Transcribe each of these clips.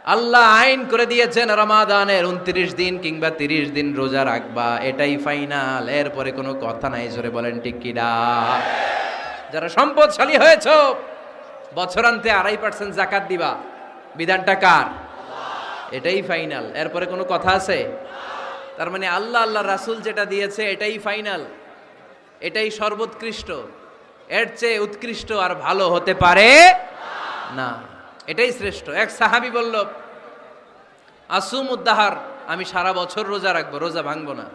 আল্লাহ আইন করে দিয়েছেন রমাদানের 29 দিন কিংবা 30 দিন রোজা রাখবা, এটাই ফাইনাল। এরপরে কোনো কথা নাই। জোরে বলেন ঠিক কি না? যারা সম্পদশালী হয়েছো, বছরান্তে 2.5% যাকাত দিবা, বিধানটা কার? এটাই ফাইনাল। এরপরে কোনো কথা আছে? তার মানে আল্লাহ আল্লাহ রাসূল যেটা দিয়েছে এটাই ফাইনাল, এটাই সর্বোৎকৃষ্ট। এর চেয়ে উৎকৃষ্ট আর ভালো হতে পারে না, এটাই শ্রেষ্ঠ। এক সাহাবী বলল, আসুম উদ্দাহার, আমি সারা বছর রোজা রাখবো, রোজা ভাঙবো না।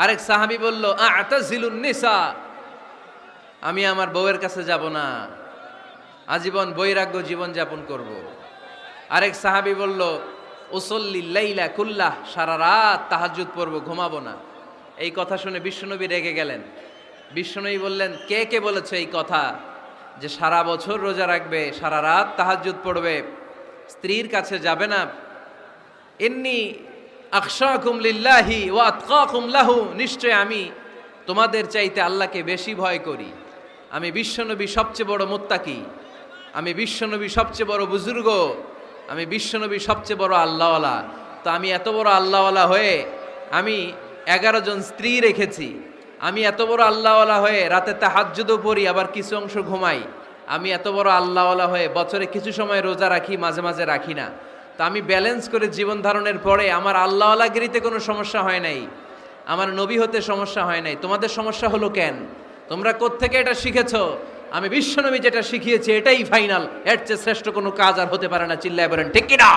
আরেক সাহাবী বলল, আতাজিলুন নিসা, আমি আমার বউয়ের কাছে যাব না, আজীবন বৈরাগ্য জীবন যাপন করব। আরেক সাহাবী বলল, উসল্লি লাইলা কুল্লাহ, সারা রাত তাহাজ্জুদ পড়ব, ঘুমাবো না। এই কথা শুনে বিশ্বনবী রেগে গেলেন। বিশ্বনবী বললেন, কে কে বলেছে এই কথা যে সারা বছর রোজা রাখবে, সারা রাত তাহাজ্জুদ পড়বে, স্ত্রীর কাছে যাবে না? ইন্নী আখশাকুম লিল্লাহি ওয়া আতকাকুম লাহু, নিশ্চয় আমি তোমাদের চাইতে আল্লাহকে বেশি ভয় করি। আমি বিশ্বনবী সবচেয়ে বড় মুত্তাকি, আমি বিশ্বনবী সবচেয়ে বড় বুজুর্গ, আমি বিশ্বনবী সবচেয়ে বড় আল্লাহওয়ালা। তো আমি এত বড় আল্লাহওয়ালা হয়ে আমি 11 জন স্ত্রী রেখেছি, আমি এত বড় আল্লাহওয়ালা হয়ে রাতে তাহাজ্জুদও পড়ি, আবার কিছু অংশ ঘুমাই। আমি এত বড় আল্লাহওয়ালা হয়ে বছরে কিছু সময় রোজা রাখি, মাঝে মাঝে রাখি না। তো আমি ব্যালেন্স করে জীবন ধারণের পরে আমার আল্লাহওয়ালাগিরিতে কোনো সমস্যা হয় নাই, আমার নবী হতে সমস্যা হয় নাই। তোমাদের সমস্যা হলো কেন? তোমরা কোত্থেকে এটা শিখেছো? আমি বিশ্বনবী যেটা শিখিয়েছি এটাই ফাইনাল, এর চেয়ে শ্রেষ্ঠ কোনো কাজ আর হতে পারে না। চিল্লায় বলেন ঠিক কিনা?